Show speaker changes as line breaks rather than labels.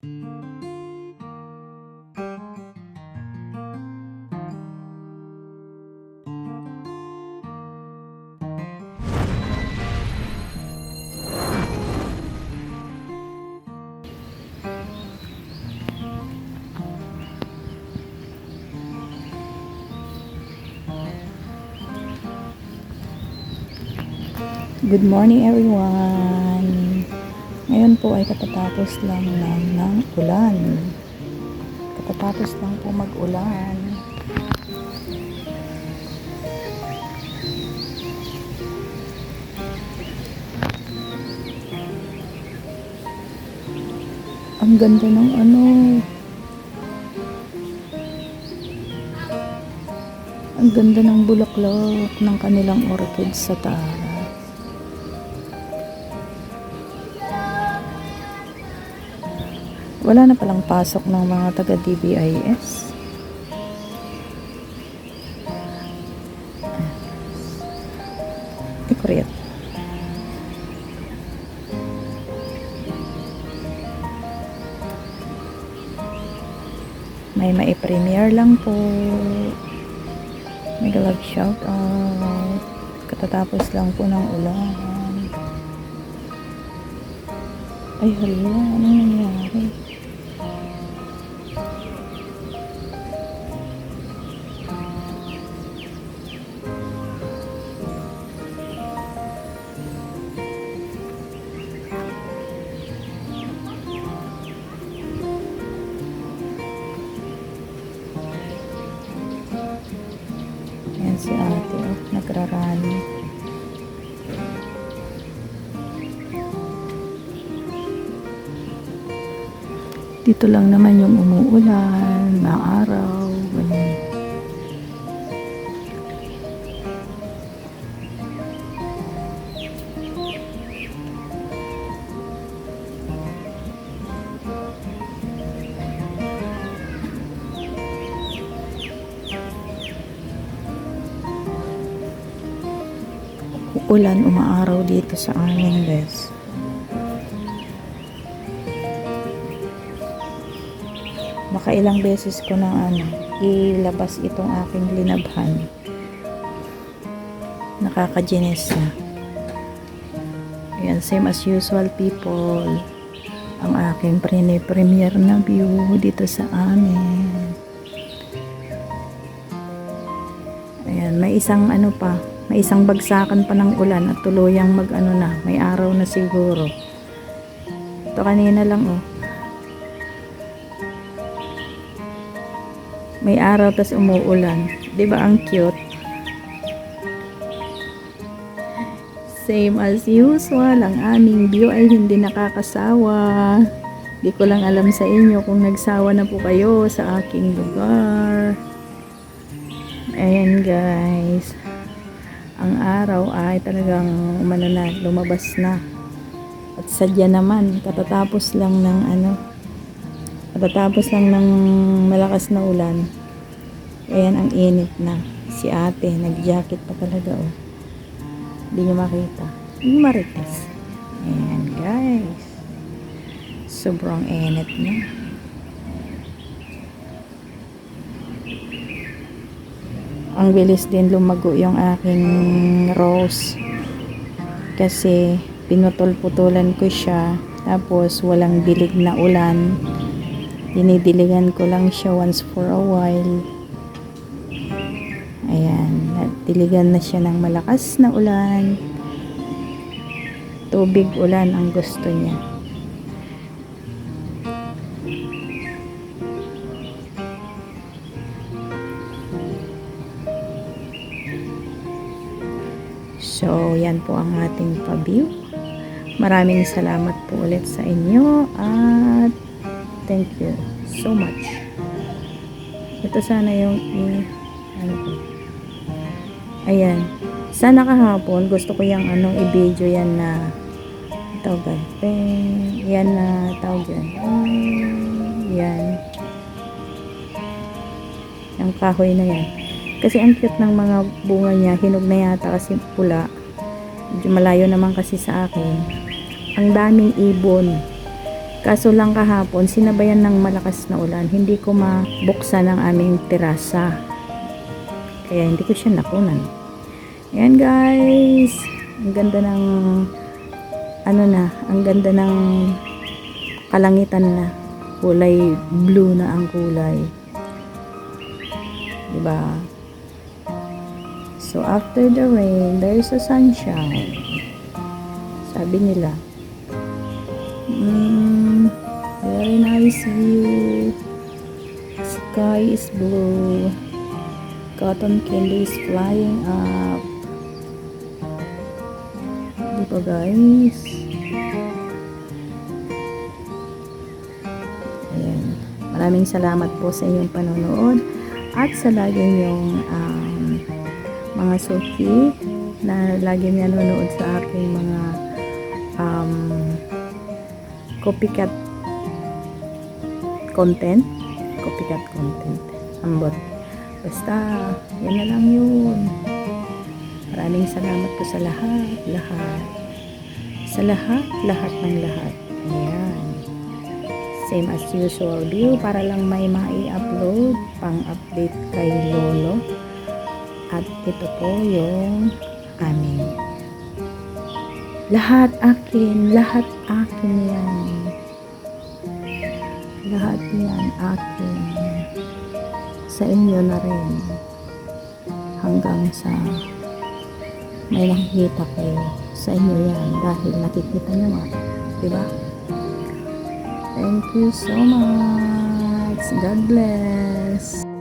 Good morning everyone. Ngayon po ay katatapos lang ng ulan. Katatapos lang po mag-ulan. Ang ganda ng ang ganda ng bulaklak ng kanilang orchids sa taas. Wala na palang pasok ng mga taga DBIS. Ikuryat. May mai-premiere lang po. Mega love shout out. Katatapos lang po ng ulan. Ay hala, ano nangyari? Ayan si ate, nagrarally. Dito lang naman yung umuulan, na araw, ganyan. Ulan, umaaraw dito sa amin, guys. Baka ilang beses ko nang ilabas itong aking linabhan. Nakakajenes na. Ayan, same as usual people. Ang aking premiere na view dito sa amin. Ayan, may isang may isang bagsakan pa ng ulan at tuluyang na, may araw na siguro. Ito kanina lang may araw tas umuulan. 'Di ba ang cute? Same as usual, ang aming view ay hindi nakakasawa. Di ko lang alam sa inyo kung nagsawa na po kayo sa aking lugar. Ayan guys. Ang araw ay talagang lumabas na. At sadya naman, katatapos lang ng malakas na ulan. Ayan, ang init na. Si ate, nag-jacket pa talaga Hindi nyo makita. Yung marites. Ayan guys. Sobrang init na. Ang bilis din lumago yung aking rose. Kasi pinutol-putulan ko siya. Tapos walang dilig na ulan. Dinidiligan ko lang siya once for a while. Ayan, diligan na siya ng malakas na ulan. Tubig ulan ang gusto niya. So, yan po ang ating pa-view. Maraming salamat po ulit sa inyo at thank you so much. Ito sana yung ayan. Sana kahapon gusto ko yung i-video yan na tawag yan na tawag yan. Yan. Yung kahoy na yan. Kasi ang cute ng mga bunga niya. Hinog na yata kasi pula. Medyo malayo naman kasi sa akin. Ang daming ibon. Kaso lang kahapon, sinabayan ng malakas na ulan. Hindi ko mabuksan ang aming terasa. Kaya hindi ko siya nakunan. Ayan guys. Ang ganda ng ang ganda ng kalangitan na. Kulay blue na ang kulay. Diba? So after the rain, there's a sunshine. Sabi nila. Very nice view. Sky is blue. Cotton candy is flying up. Diba guys? Ayan. Maraming salamat po sa inyong panonood at sa lagi niyong mga suki na lagi nanonood sa aking mga copycat content. Ambot. Basta, yan na lang yun. Maraming salamat po sa lahat. Sa lahat ng lahat. Ayan. Same as usual view para lang may mai-upload pang-update kay Lolo. At ito po yung amin. Lahat akin yan. Lahat yan akin. Sa inyo na rin. Hanggang sa may nakikita kayo. Sa inyo yan. Dahil nakikita nyo nga. Diba? Thank you so much. God bless.